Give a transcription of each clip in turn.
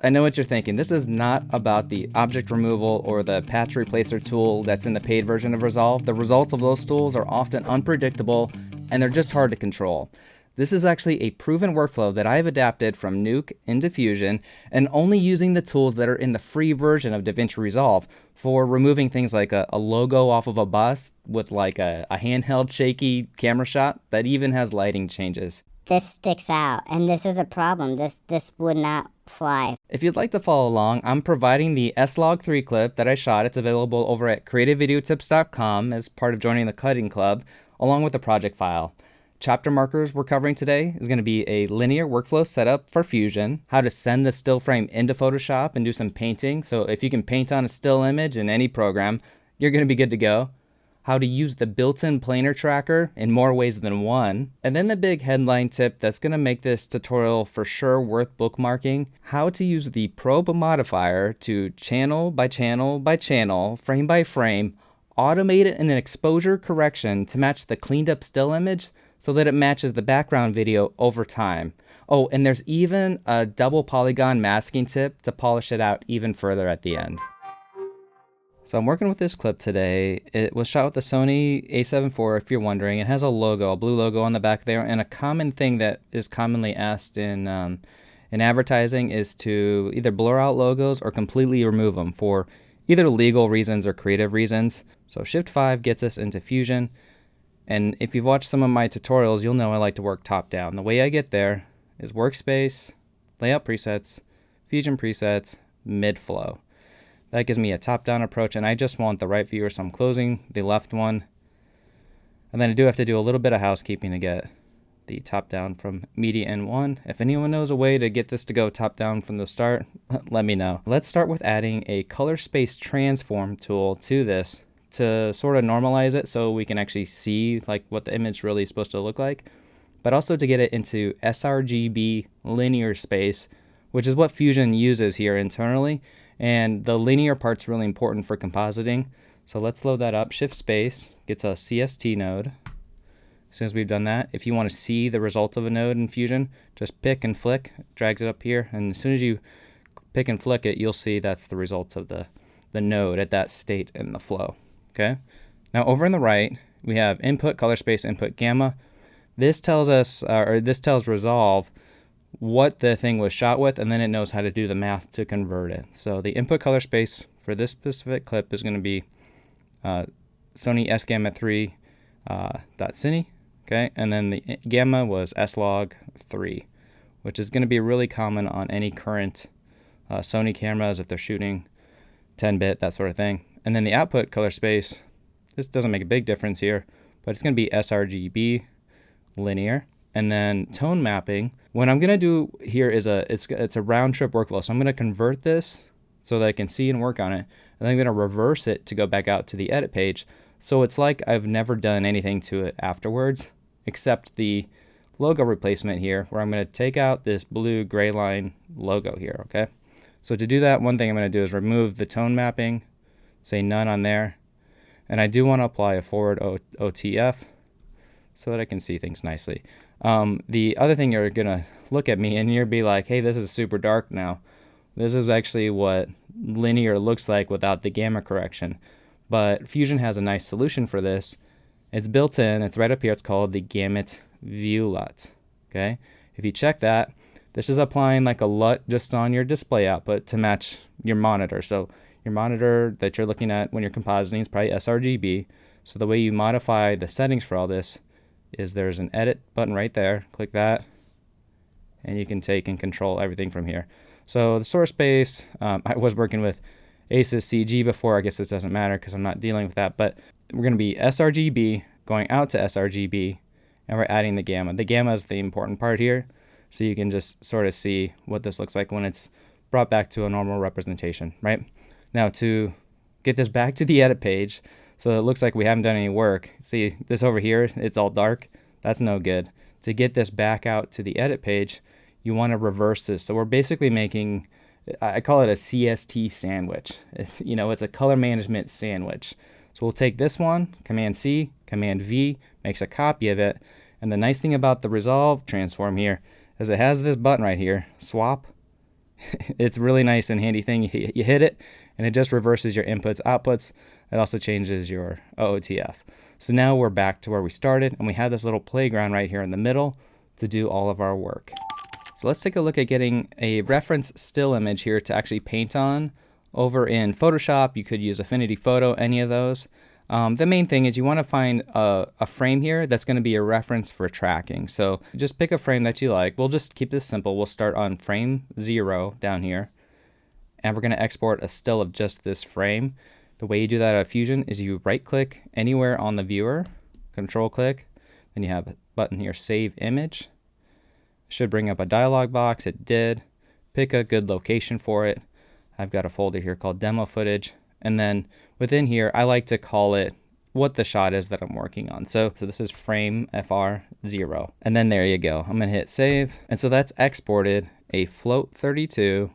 I know what you're thinking. This is not about the object removal or the patch replacer tool that's in the paid version of Resolve. The results of those tools are often unpredictable and they're just hard to control. This is actually a proven workflow that I've adapted from Nuke into Fusion and only using the tools that are in the free version of DaVinci Resolve for removing things like a logo off of a bus with like a handheld shaky camera shot that even has lighting changes. This sticks out, and this is a problem. This would not fly. If you'd like to follow along, I'm providing the S-Log3 clip that I shot. It's available over at creativevideotips.com as part of joining the cutting club, along with the project file. Chapter markers we're covering today is going to be a linear workflow setup for Fusion, how to send the still frame into Photoshop and do some painting. So if you can paint on a still image in any program, you're going to be good to go. How to use the built-in planar tracker in more ways than one. And then the big headline tip that's going to make this tutorial for sure worth bookmarking, how to use the probe modifier to channel by channel by channel, frame by frame, automate it in an exposure correction to match the cleaned up still image so that it matches the background video over time. Oh, and there's even a double polygon masking tip to polish it out even further at the end. So I'm working with this clip today. It was shot with the Sony a7 IV, if you're wondering. It has a logo, a blue logo on the back there, and a common thing that is commonly asked in advertising is to either blur out logos or completely remove them for either legal reasons or creative reasons. So Shift 5 gets us into Fusion, and if you've watched some of my tutorials, you'll know I like to work top down. The way I get there is Workspace, Layout Presets, Fusion Presets, Mid-Flow. That gives me a top-down approach, and I just want the right viewer, so I'm closing the left one. And then I do have to do a little bit of housekeeping to get the top-down from Media N1. If anyone knows a way to get this to go top-down from the start, let me know. Let's start with adding a color space transform tool to this to sort of normalize it so we can actually see like what the image really is supposed to look like, but also to get it into sRGB linear space, which is what Fusion uses here internally. And the linear part's really important for compositing. So let's load that up. Shift space gets a CST node. As soon as we've done that, if you want to see the results of a node in Fusion, just pick and flick, drags it up here. And as soon as you pick and flick it, you'll see that's the results of the node at that state in the flow. Okay. Now over on the right, we have input, color space, input, gamma. This tells us, this tells Resolve what the thing was shot with, and then it knows how to do the math to convert it. So the input color space for this specific clip is going to be Sony S-Gamma 3 .cine, okay, and then the gamma was S-Log 3, which is going to be really common on any current Sony cameras if they're shooting 10-bit, that sort of thing. And then the output color space, this doesn't make a big difference here, but it's going to be sRGB linear. And then tone mapping, what I'm going to do here is it's a round trip workflow. So I'm going to convert this so that I can see and work on it. And then I'm going to reverse it to go back out to the edit page. So it's like I've never done anything to it afterwards, except the logo replacement here, where I'm going to take out this blue gray line logo here, okay? So to do that, one thing I'm going to do is remove the tone mapping, say none on there. And I do want to apply a forward OTF so that I can see things nicely. The other thing, you're going to look at me and you'll be like, hey, this is super dark now. This is actually what linear looks like without the gamma correction. But Fusion has a nice solution for this. It's built in. It's right up here. It's called the gamut view LUT. Okay. If you check that, this is applying like a LUT just on your display output to match your monitor. So your monitor that you're looking at when you're compositing is probably sRGB. So the way you modify the settings for all this is there's an edit button right there. Click that, and you can take and control everything from here. So the source space, I was working with ACES CG before. I guess this doesn't matter because I'm not dealing with that, but we're going to be sRGB going out to sRGB, and we're adding the gamma. The gamma is the important part here, so you can just sort of see what this looks like when it's brought back to a normal representation, right? Now to get this back to the edit page, so it looks like we haven't done any work. See this over here, it's all dark. That's no good. To get this back out to the edit page, you want to reverse this. So we're basically making, I call it a CST sandwich. It's a color management sandwich. So we'll take this one, Command C, Command V, makes a copy of it. And the nice thing about the Resolve transform here is it has this button right here, swap, It's a really nice and handy thing. You hit it, and it just reverses your inputs, outputs. It also changes your OOTF. So now we're back to where we started, and we have this little playground right here in the middle to do all of our work. So let's take a look at getting a reference still image here to actually paint on. Over in Photoshop, you could use Affinity Photo, any of those. The main thing is you want to find a frame here that's going to be a reference for tracking. So just pick a frame that you like. We'll just keep this simple. We'll start on frame 0 down here, and we're going to export a still of just this frame. The way you do that out of Fusion is you right click anywhere on the viewer, control click, then you have a button here, Save Image. Should bring up a dialog box. It did. Pick a good location for it. I've got a folder here called demo footage, and then within here I like to call it what the shot is that I'm working on. So this is frame FR0, and then there you go. I'm gonna hit save, and so that's exported a float 32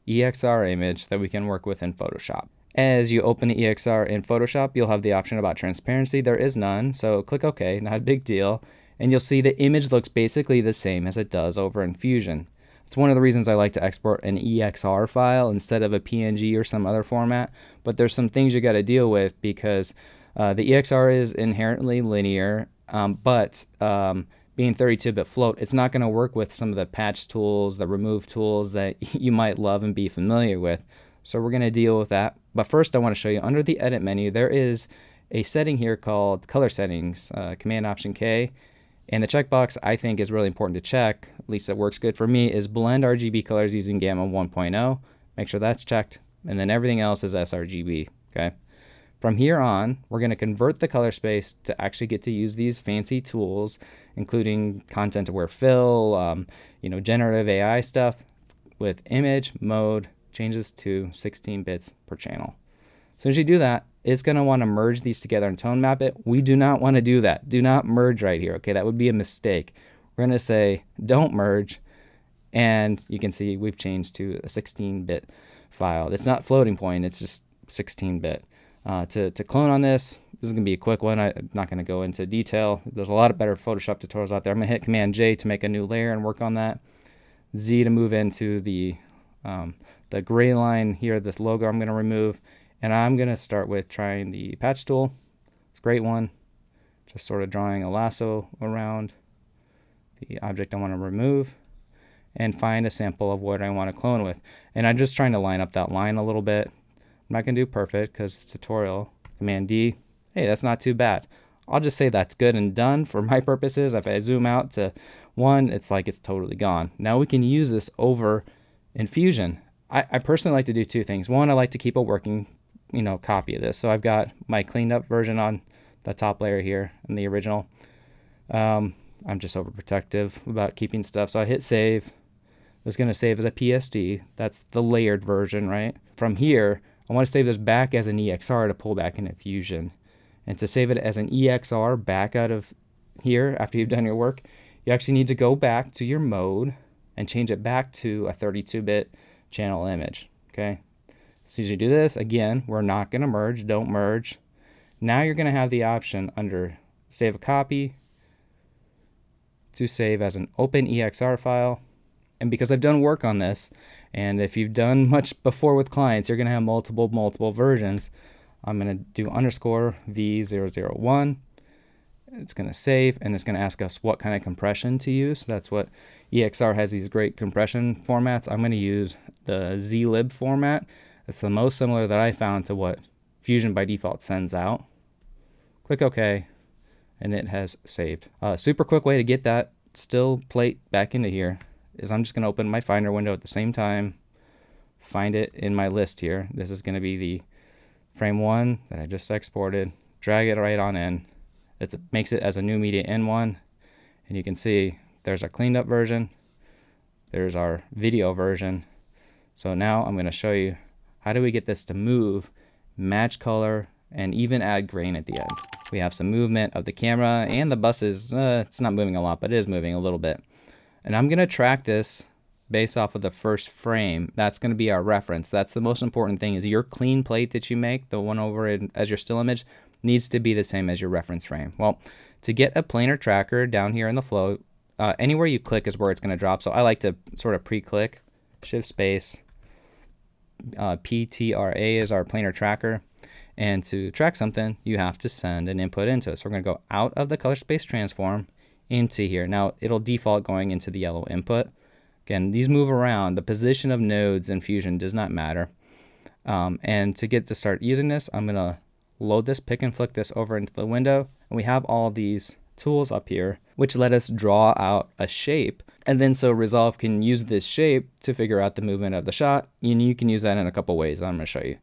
EXR image that we can work with in Photoshop. As you open the EXR in Photoshop, you'll have the option about transparency. There is none, so click OK, not a big deal, and you'll see the image looks basically the same as it does over in Fusion. It's one of the reasons I like to export an EXR file instead of a PNG or some other format, but there's some things you got to deal with because the EXR is inherently linear, but being 32-bit float, it's not going to work with some of the patch tools, the remove tools that you might love and be familiar with. So we're going to deal with that. But first I want to show you under the edit menu, there is a setting here called color settings, Command Option K. And the checkbox I think is really important to check, at least it works good for me, is blend RGB colors using Gamma 1.0. Make sure that's checked. And then everything else is sRGB, okay? From here on, we're going to convert the color space to actually get to use these fancy tools, including content-aware fill, generative AI stuff with image mode changes to 16 bits per channel. As soon as you do that, it's going to want to merge these together and tone map it. We do not want to do that. Do not merge right here, okay? That would be a mistake. We're going to say don't merge, and you can see we've changed to a 16-bit file. It's not floating point, it's just 16-bit. To clone on this is going to be a quick one. I'm not going to go into detail. There's a lot of better Photoshop tutorials out there. I'm going to hit Command J to make a new layer and work on that. Z to move into the gray line here, this logo I'm going to remove. And I'm going to start with trying the patch tool. It's a great one. Just sort of drawing a lasso around the object I want to remove and find a sample of what I want to clone with. And I'm just trying to line up that line a little bit. I'm not going to do perfect because it's tutorial. Command D. Hey, that's not too bad. I'll just say that's good and done for my purposes. If I zoom out to 1, it's like it's totally gone. Now we can use this over in Fusion. I personally like to do two things. One, I like to keep a working copy of this. So I've got my cleaned up version on the top layer here in the original. I'm just overprotective about keeping stuff. So I hit save. It's going to save as a PSD. That's the layered version, right? From here, I want to save this back as an EXR to pull back into Fusion. And to save it as an EXR back out of here after you've done your work, you actually need to go back to your mode and change it back to a 32-bit channel image, okay? As soon as you do this, again, we're not going to merge. Don't merge. Now you're going to have the option under Save a Copy to save as an open EXR file. And because I've done work on this, and if you've done much before with clients, you're going to have multiple versions. I'm going to do underscore V001. It's going to save, and it's going to ask us what kind of compression to use. That's what EXR has, these great compression formats. I'm going to use the zlib format. It's the most similar that I found to what Fusion by default sends out. Click OK, and it has saved. Super quick way to get that still plate back into here is I'm just going to open my Finder window at the same time, find it in my list here. This is going to be the frame 1 that I just exported, drag it right on in. It makes it as a new media N1, and you can see there's our cleaned up version, there's our video version. So now I'm going to show you how do we get this to move, match color, and even add grain at the end. We have some movement of the camera, and the bus is, it's not moving a lot, but it is moving a little bit. And I'm going to track this based off of the first frame. That's going to be our reference. That's the most important thing, is your clean plate that you make, the one over as your still image, needs to be the same as your reference frame. Well, to get a planar tracker down here in the flow, anywhere you click is where it's going to drop. So I like to sort of pre-click shift space, PTRA is our planar tracker. And to track something, you have to send an input into it. So we're going to go out of the color space transform into here. Now it'll default going into the yellow input. Again, these move around. The position of nodes in Fusion does not matter. And to get to start using this, I'm going to load this, pick and flick this over into the window. And we have all these tools up here, which let us draw out a shape. And then so Resolve can use this shape to figure out the movement of the shot. And you can use that in a couple ways. I'm going to show you.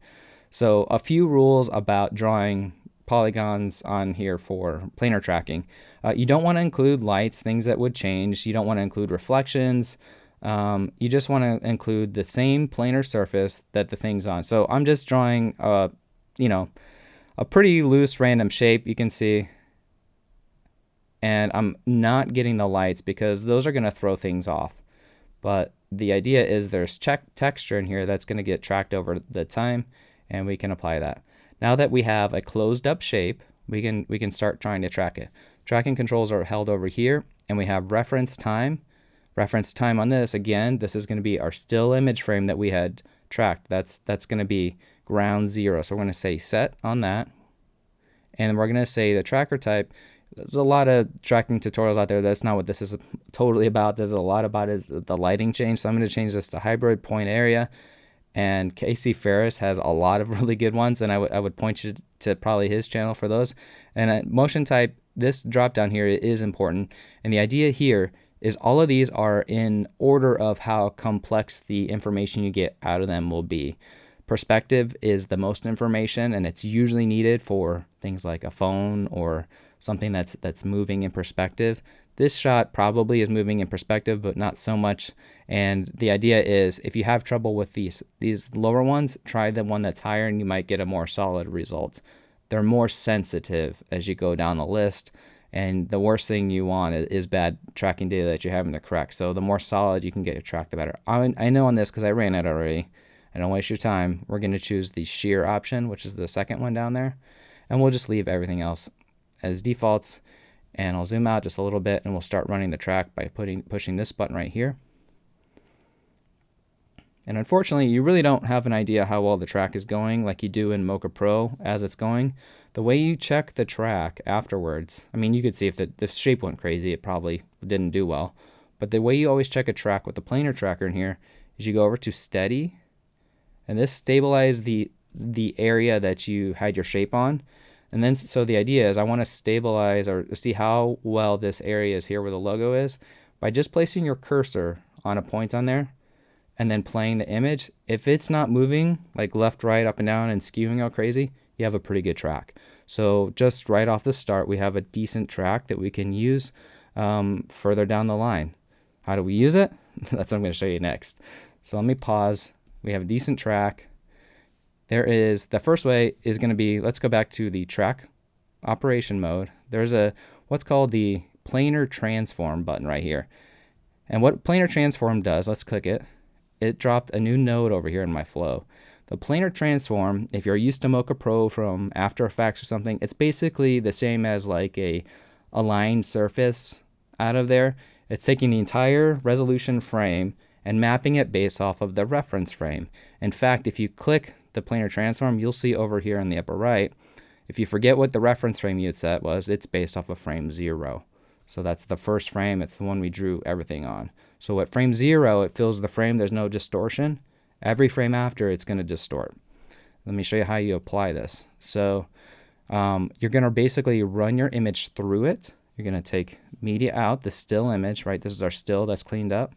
So a few rules about drawing polygons on here for planar tracking. You don't want to include lights, things that would change. You don't want to include reflections. You just want to include the same planar surface that the thing's on. So I'm just drawing a pretty loose random shape, you can see. And I'm not getting the lights because those are going to throw things off. But the idea is there's texture in here that's going to get tracked over the time, and we can apply that. Now that we have a closed up shape, we can start trying to track it. Tracking controls are held over here, and we have reference time. Reference time on this, again, this is going to be our still image frame that we had tracked. That's going to be ground 0. So we're going to say set on that. And we're going to say the tracker type. There's a lot of tracking tutorials out there. That's not what this is totally about. There's a lot about is the lighting change. So I'm going to change this to hybrid point area. And Casey Ferris has a lot of really good ones, and I would point you to probably his channel for those. And motion type, this drop down here is important. And the idea here is all of these are in order of how complex the information you get out of them will be. Perspective is the most information, and it's usually needed for things like a phone or something that's moving in perspective. This shot probably is moving in perspective, but not so much. And the idea is if you have trouble with these lower ones, try the one that's higher and you might get a more solid result. They're more sensitive as you go down the list. And the worst thing you want is bad tracking data that you're having to correct. So the more solid you can get your track, the better. I know on this because I ran it already. I don't waste your time. We're going to choose the shear option, which is the second one down there. And we'll just leave everything else as defaults. And I'll zoom out just a little bit and we'll start running the track by pushing this button right here. And unfortunately, you really don't have an idea how well the track is going like you do in Mocha Pro as it's going. The way you check the track afterwards, I mean, you could see if the shape went crazy, it probably didn't do well. But the way you always check a track with the planar tracker in here is you go over to steady, and this stabilizes the area that you had your shape on. And then, so the idea is I want to stabilize or see how well this area is here where the logo is by just placing your cursor on a point on there and then playing the image. If it's not moving like left, right, up and down and skewing all crazy, you have a pretty good track. So just right off the start, we have a decent track that we can use further down the line. How do we use it? That's what I'm going to show you next. So let me pause. We have a decent track. The first way is going to be, let's go back to the track operation mode. There's what's called the Planar Transform button right here. And what Planar Transform does, let's click it. It dropped a new node over here in my flow. The Planar Transform, if you're used to Mocha Pro from After Effects or something, it's basically the same as like a aligned surface out of there. It's taking the entire resolution frame and mapping it based off of the reference frame. In fact, if you click the Planar Transform, you'll see over here in the upper right, if you forget what the reference frame you had set was, it's based off of frame 0. So that's the first frame. It's the one we drew everything on. So at frame 0, it fills the frame. There's no distortion. Every frame after, it's going to distort. Let me show you how you apply this. So you're going to basically run your image through it. You're going to take media out, the still image, right? This is our still that's cleaned up.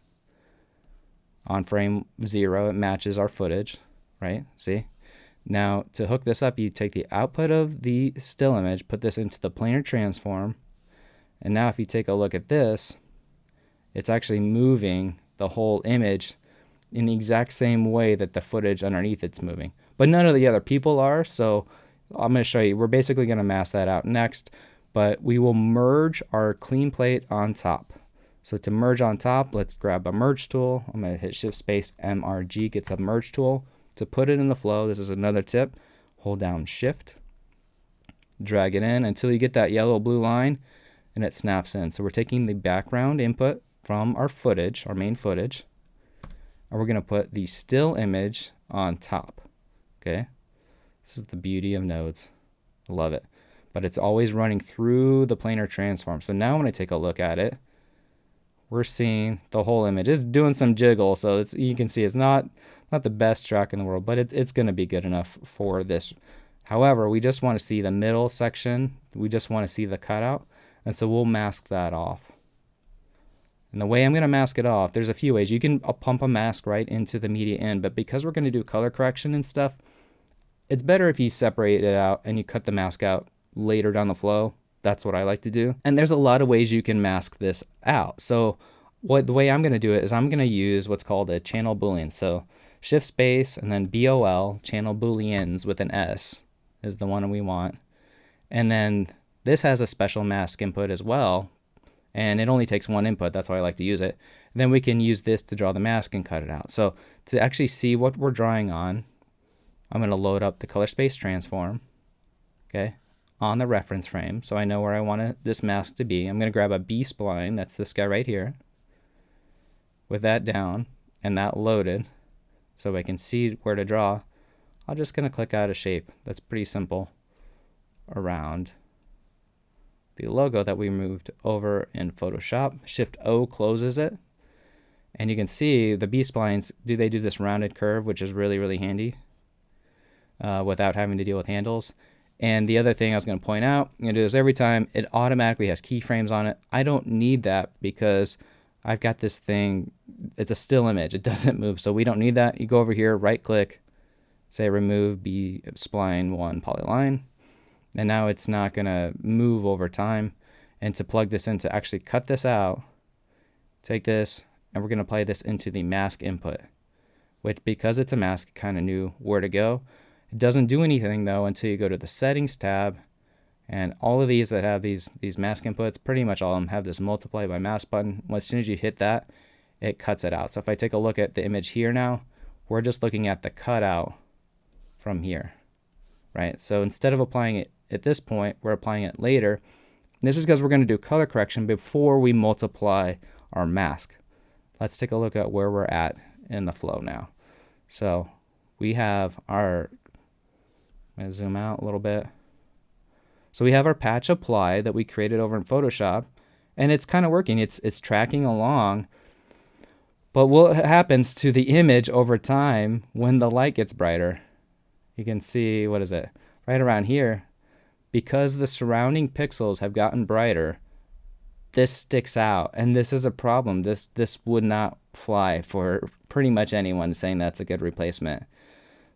On frame 0, it matches our footage, right? See? Now, to hook this up, you take the output of the still image, put this into the Planar Transform, and now if you take a look at this, it's actually moving the whole image in the exact same way that the footage underneath it's moving. But none of the other people are, so I'm going to show you. We're basically going to mask that out next, but we will merge our clean plate on top. So to merge on top, let's grab a merge tool. I'm going to hit shift space MRG, gets a merge tool. To put it in the flow, this is another tip. Hold down shift, drag it in until you get that yellow blue line, and it snaps in. So we're taking the background input from our footage, our main footage, and we're going to put the still image on top. Okay, this is the beauty of nodes. I love it. But it's always running through the planar transform. So now when I take a look at it, we're seeing the whole image. It's doing some jiggle, so you can see it's not the best track in the world, but it's going to be good enough for this. However, we just want to see the middle section. We just want to see the cutout, and so we'll mask that off. And the way I'm going to mask it off, there's a few ways. You can pump a mask right into the media in, but because we're going to do color correction and stuff, it's better if you separate it out and you cut the mask out later down the flow. That's what I like to do. And there's a lot of ways you can mask this out. So the way I'm going to do it is I'm going to use what's called a channel boolean. So shift space and then BOL, channel booleans with an S is the one we want. And then this has a special mask input as well. And it only takes one input. That's why I like to use it. And then we can use this to draw the mask and cut it out. So to actually see what we're drawing on, I'm going to load up the color space transform. Okay. On the reference frame, so I know where I want this mask to be. I'm going to grab a B-spline, that's this guy right here, with that down and that loaded so I can see where to draw. I'm just going to click out a shape that's pretty simple around the logo that we moved over in Photoshop. Shift-O closes it, and you can see the B-splines, they do this rounded curve, which is really, really handy without having to deal with handles. And the other thing I was going to point out, is every time it automatically has keyframes on it. I don't need that because I've got this thing, it's a still image. It doesn't move, so we don't need that. You go over here, right click, say remove B-spline 1 polyline. And now it's not going to move over time. And to plug this in, to actually cut this out, take this, and we're going to play this into the mask input, which because it's a mask, it kind of knew where to go. It doesn't do anything though until you go to the settings tab, and all of these that have these mask inputs, pretty much all of them have this multiply by mask button. Well, as soon as you hit that, it cuts it out. So if I take a look at the image here now, we're just looking at the cutout from here, right? So instead of applying it at this point, we're applying it later. And this is because we're going to do color correction before we multiply our mask. Let's take a look at where we're at in the flow now. So we have our, I'm going to zoom out a little bit. So we have our patch apply that we created over in Photoshop, and it's kind of working. It's tracking along. But what happens to the image over time when the light gets brighter? You can see, what is it? Right around here. Because the surrounding pixels have gotten brighter, this sticks out, and this is a problem. This would not fly for pretty much anyone saying that's a good replacement.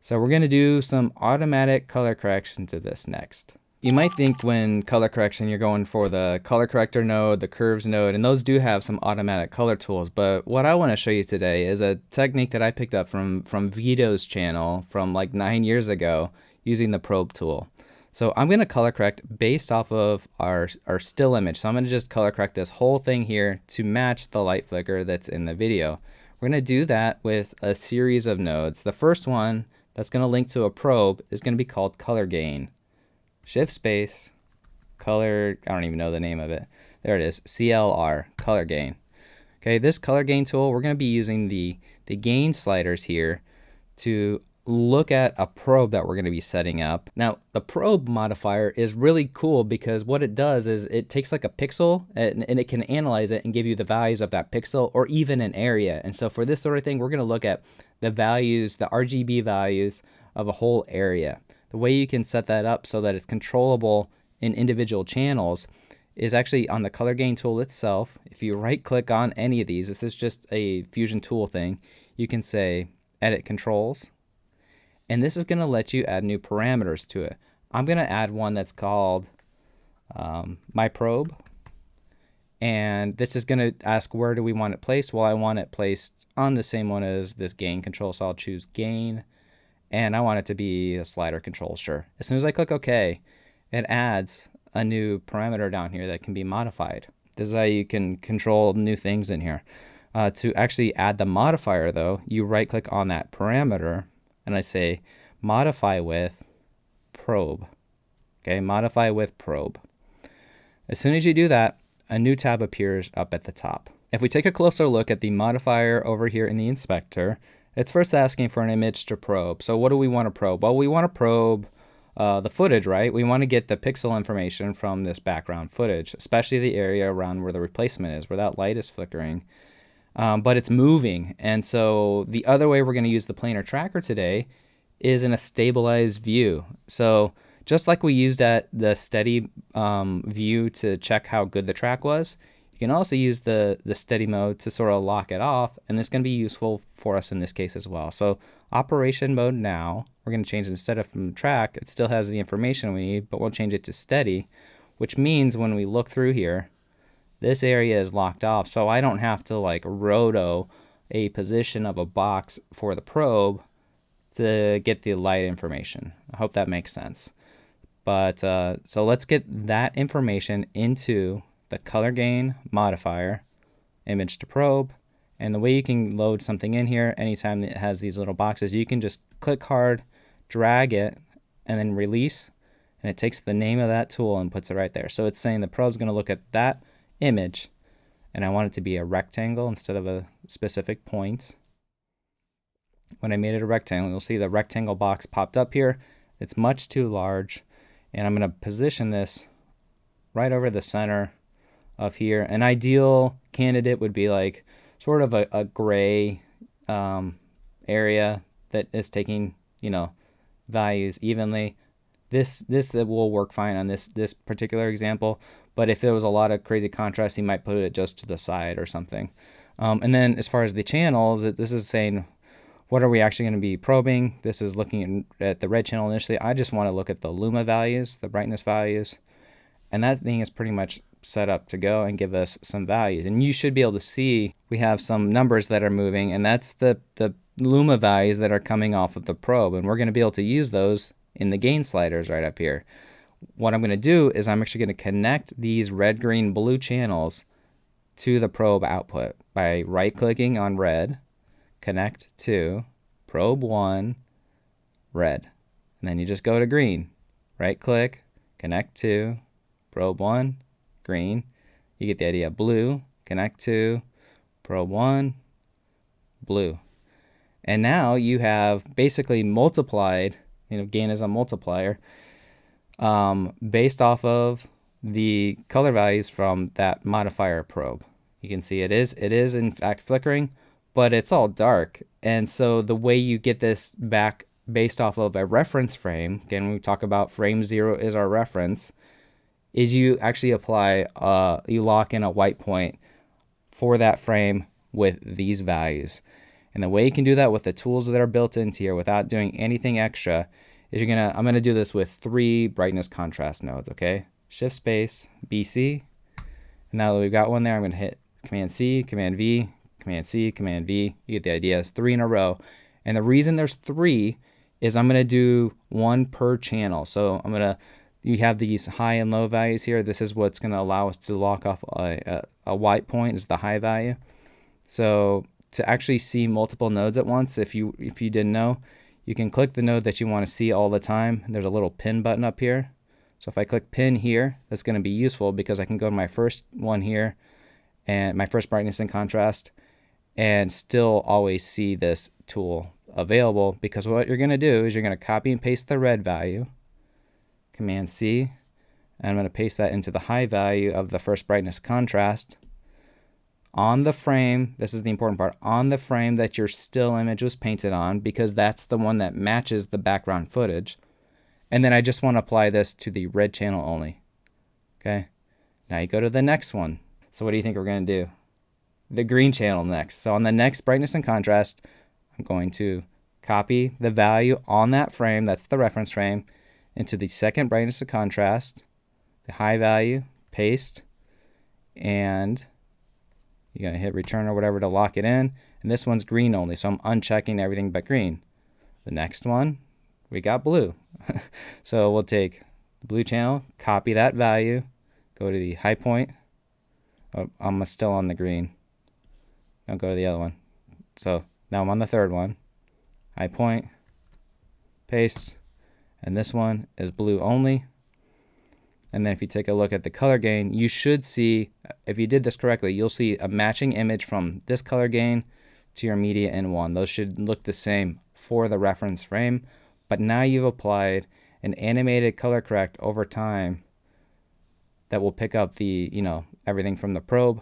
So we're going to do some automatic color correction to this next. You might think when color correction, you're going for the color corrector node, the curves node, and those do have some automatic color tools. But what I want to show you today is a technique that I picked up from Vito's channel from like 9 years ago using the probe tool. So I'm going to color correct based off of our still image. So I'm going to just color correct this whole thing here to match the light flicker that's in the video. We're going to do that with a series of nodes. The first one that's going to link to a probe is going to be called color gain. Shift space, color, I don't even know the name of it. There it is, CLR, color gain. Okay, this color gain tool, we're going to be using the gain sliders here to look at a probe that we're going to be setting up. Now, the probe modifier is really cool because what it does is it takes like a pixel and it can analyze it and give you the values of that pixel or even an area. And so for this sort of thing, we're going to look at the values, the RGB values of a whole area. The way you can set that up so that it's controllable in individual channels is actually on the color gain tool itself. If you right click on any of these, this is just a Fusion tool thing, you can say edit controls. And this is going to let you add new parameters to it. I'm going to add one that's called my probe. And this is going to ask where do we want it placed? Well, I want it placed on the same one as this gain control. So I'll choose gain. And I want it to be a slider control, sure. As soon as I click OK, it adds a new parameter down here that can be modified. This is how you can control new things in here. To actually add the modifier, though, you right click on that parameter and I say modify with probe. Okay, modify with probe. As soon as you do that, a new tab appears up at the top. if we take a closer look at the modifier over here in the inspector, it's first asking for an image to probe. So what do we want to probe? Well, we want to probe the footage, right? We want to get the pixel information from this background footage, especially the area around where the replacement is, where that light is flickering. But it's moving. And so the other way we're going to use the planar tracker today is in a stabilized view. So just like we used at the steady view to check how good the track was, you can also use the steady mode to sort of lock it off, and this is going to be useful for us in this case as well. So operation mode now, we're going to change instead of from track, it still has the information we need, but we'll change it to steady, which means when we look through here, this area is locked off, so I don't have to like roto a position of a box for the probe to get the light information. I hope that makes sense. But so let's get that information into the color gain modifier, image to probe. And the way you can load something in here, anytime it has these little boxes, you can just click hard, drag it, and then release, and it takes the name of that tool and puts it right there. So it's saying the probe's going to look at that image, and I want it to be a rectangle instead of a specific point. When I made it a rectangle, you'll see the rectangle box popped up here. It's much too large, and I'm going to position this right over the center of here. An ideal candidate would be like sort of a gray area that is taking, you know, values evenly. This will work fine on this particular example, but if there was a lot of crazy contrast, you might put it just to the side or something. And then as far as the channels, this is saying what are we actually going to be probing. This is looking at the red channel initially. I just want to look at the luma values, the brightness values, and that thing is pretty much set up to go and give us some values. And you should be able to see we have some numbers that are moving, and that's the luma values that are coming off of the probe, and we're going to be able to use those in the gain sliders right up here. What I'm going to do is I'm actually going to connect these red, green, blue channels to the probe output by right-clicking on red, connect to probe 1, red, and then you just go to green, right-click, connect to probe 1, green. You get the idea. Blue, connect to probe 1, blue. And now you have basically multiplied, you know, gain as a multiplier, based off of the color values from that modifier probe. You can see it is in fact flickering, but it's all dark. And so the way you get this back based off of a reference frame, again, we talk about frame 0 is our reference, is you actually apply, you lock in a white point for that frame with these values. And the way you can do that with the tools that are built into here without doing anything extra is I'm gonna do this with 3 brightness contrast nodes, okay? Shift space, BC. And now that we've got one there, I'm gonna hit Command C, Command V, Command C, Command V. You get the idea. It's 3 in a row. And the reason there's 3 is I'm gonna do 1 per channel. So you have these high and low values here. This is what's gonna allow us to lock off a white point is the high value. So to actually see multiple nodes at once, if you didn't know, you can click the node that you want to see all the time. There's a little pin button up here. So if I click pin here, that's going to be useful because I can go to my first one here and my first brightness and contrast and still always see this tool available, because what you're going to do is you're going to copy and paste the red value, Command C, and I'm going to paste that into the high value of the first brightness contrast on the frame. This is the important part, on the frame that your still image was painted on, because that's the one that matches the background footage. And then I just want to apply this to the red channel only. Okay, now you go to the next one. So what do you think we're going to do? The green channel next. So on the next brightness and contrast, I'm going to copy the value on that frame, that's the reference frame, into the second brightness and contrast, the high value, paste, and you're going to hit return or whatever to lock it in. And this one's green only, so I'm unchecking everything but green. The next one, we got blue. So we'll take the blue channel, copy that value, go to the high point. Oh, I'm still on the green. Now go to the other one. So now I'm on the third one. High point, paste, and this one is blue only. And then if you take a look at the color gain, you should see, if you did this correctly, you'll see a matching image from this color gain to your media in one. Those should look the same for the reference frame, but now you've applied an animated color correct over time that will pick up the, everything from the probe.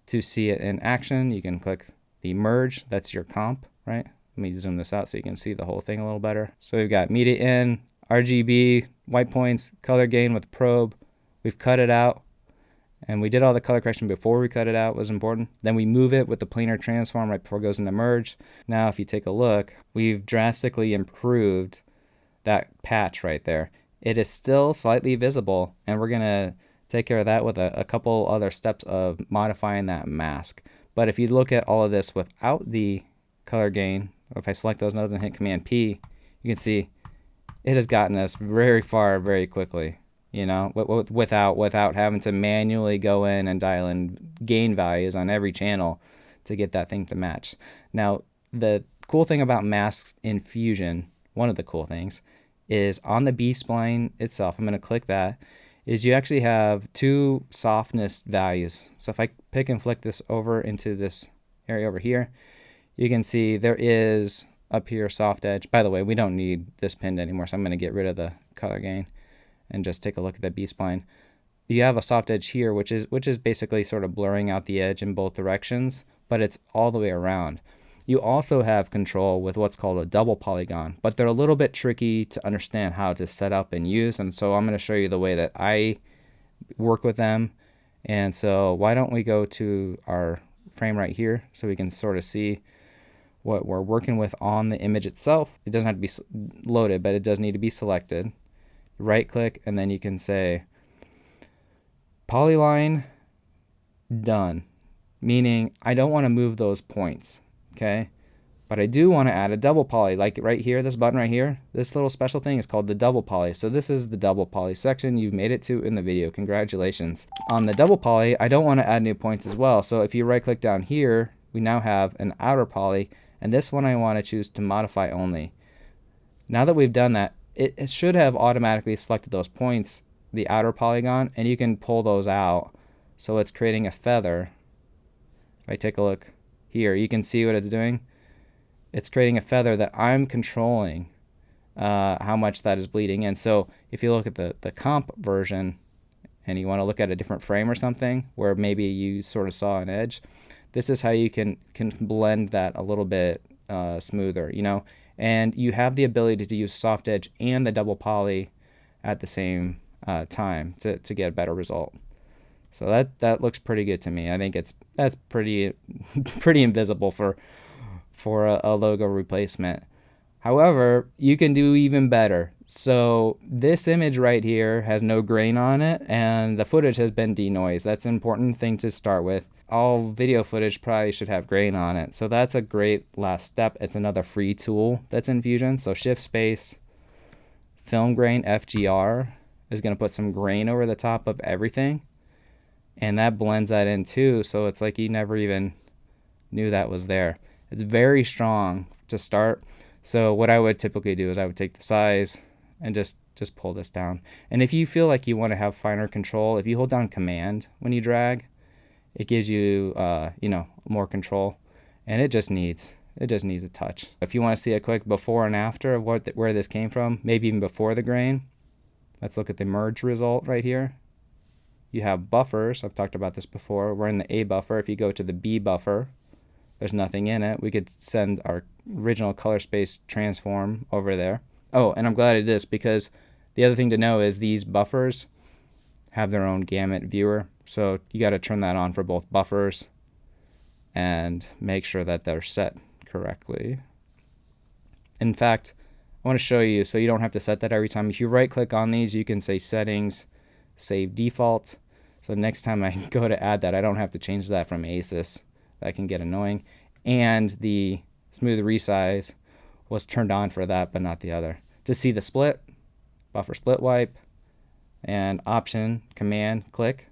To see it in action, you can click the merge. That's your comp, right? Let me zoom this out so you can see the whole thing a little better. So we've got media in, RGB, white points, color gain with probe. We've cut it out, and we did all the color correction before we cut it out, was important. Then we move it with the planar transform right before it goes into merge. Now if you take a look, we've drastically improved that patch right there. It is still slightly visible, and we're gonna take care of that with a couple other steps of modifying that mask. But if you look at all of this without the color gain, if I select those nodes and hit Command P, you can see it has gotten us very far very quickly, without having to manually go in and dial in gain values on every channel to get that thing to match. Now, the cool thing about masks in Fusion, one of the cool things, is on the B-spline itself, I'm going to click that, is you actually have two softness values. So if I pick and flick this over into this area over here, you can see there is up here soft edge. By the way, we don't need this pinned anymore, so I'm going to get rid of the color gain and just take a look at the B-spline. You have a soft edge here, which is basically sort of blurring out the edge in both directions, but it's all the way around. You also have control with what's called a double polygon, but they're a little bit tricky to understand how to set up and use, and so I'm going to show you the way that I work with them. And so why don't we go to our frame right here so we can sort of see what we're working with on the image itself. It doesn't have to be loaded, but it does need to be selected. Right click, and then you can say polyline done, meaning I don't want to move those points. Okay, but I do want to add a double poly, like right here, this button right here, this little special thing is called the double poly. So this is the double poly section. You've made it to in the video. Congratulations. On the double poly, I don't want to add new points as well. So if you right click down here, we now have an outer poly, and this one I want to choose to modify only. Now that we've done that, it should have automatically selected those points, the outer polygon, and you can pull those out. So it's creating a feather. If I take a look here, you can see what it's doing. It's creating a feather that I'm controlling how much that is bleeding. And so if you look at the comp version and you want to look at a different frame or something where maybe you sort of saw an edge, this is how you can blend that a little bit smoother, and you have the ability to use soft edge and the double poly at the same time to get a better result. So that looks pretty good to me. I think that's pretty invisible for a logo replacement. However, you can do even better. So this image right here has no grain on it, and the footage has been denoised. That's an important thing to start with. All video footage probably should have grain on it. So that's a great last step. It's another free tool that's in Fusion. So shift space, film grain FGR is going to put some grain over the top of everything. And that blends that in too, so it's like you never even knew that was there. It's very strong to start. So what I would typically do is I would take the size and just pull this down. And if you feel like you want to have finer control, if you hold down Command when you drag, it gives you more control, and it just needs a touch. If you want to see a quick before and after of where this came from, maybe even before the grain, let's look at the merge result right here. You have buffers. I've talked about this before. We're in the A buffer. If you go to the B buffer, there's nothing in it. We could send our original color space transform over there. Oh, and I'm glad it is, because the other thing to know is these buffers have their own gamut viewer. So you got to turn that on for both buffers and make sure that they're set correctly. In fact, I want to show you so you don't have to set that every time. If you right click on these, you can say settings, save default. So next time I go to add that, I don't have to change that from ASIS. That can get annoying. And the smooth resize was turned on for that, but not the other. To see the split, buffer split wipe, and option, command, click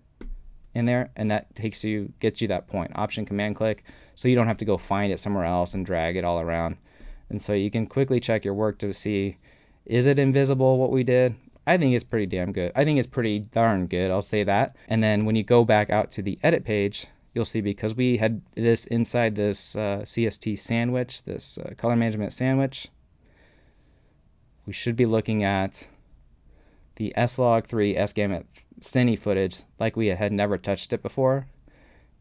in there, and that gets you that point. Option, command, click, so you don't have to go find it somewhere else and drag it all around. And so you can quickly check your work to see, is it invisible what we did? I think it's pretty damn good. I think it's pretty darn good, I'll say that. And then when you go back out to the edit page, you'll see because we had this inside this CST sandwich, this color management sandwich, we should be looking at the S-Log3 S-Gamut Cine footage like we had never touched it before.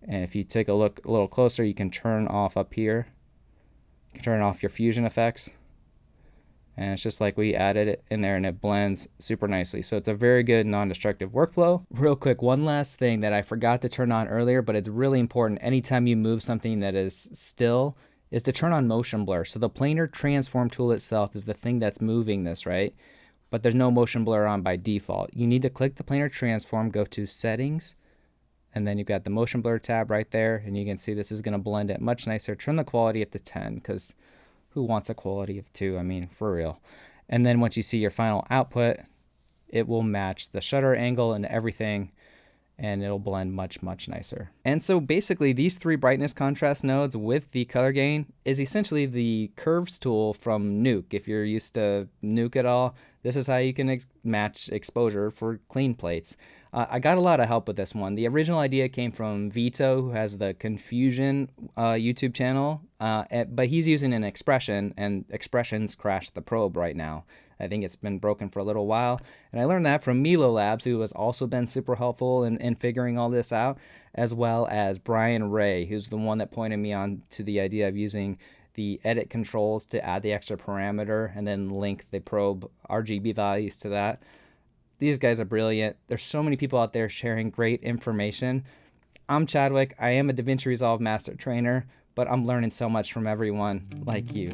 And if you take a look a little closer, you can turn off up here. You can turn off your fusion effects. And it's just like we added it in there, and it blends super nicely. So it's a very good non-destructive workflow. Real quick, one last thing that I forgot to turn on earlier, but it's really important anytime you move something that is still, is to turn on motion blur. So the planar transform tool itself is the thing that's moving this, right? But there's no motion blur on by default. You need to click the planar transform, go to settings, and then you've got the motion blur tab right there, and you can see this is going to blend it much nicer. Turn the quality up to 10, because who wants a quality of 2? I mean, for real. And then once you see your final output, it will match the shutter angle and everything, and it'll blend much, much nicer. And so basically these 3 brightness contrast nodes with the color gain is essentially the curves tool from Nuke. If you're used to Nuke at all, this is how you can match exposure for clean plates. I got a lot of help with this one. The original idea came from Vito, who has the Confusion YouTube channel, but he's using an expression, and expressions crashed the probe right now. I think it's been broken for a little while. And I learned that from Milo Labs, who has also been super helpful in figuring all this out, as well as Brian Ray, who's the one that pointed me on to the idea of using the edit controls to add the extra parameter and then link the probe RGB values to that. These guys are brilliant. There's so many people out there sharing great information. I'm Chadwick. I am a DaVinci Resolve Master Trainer, but I'm learning so much from everyone like you.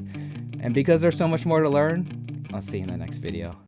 And because there's so much more to learn, I'll see you in the next video.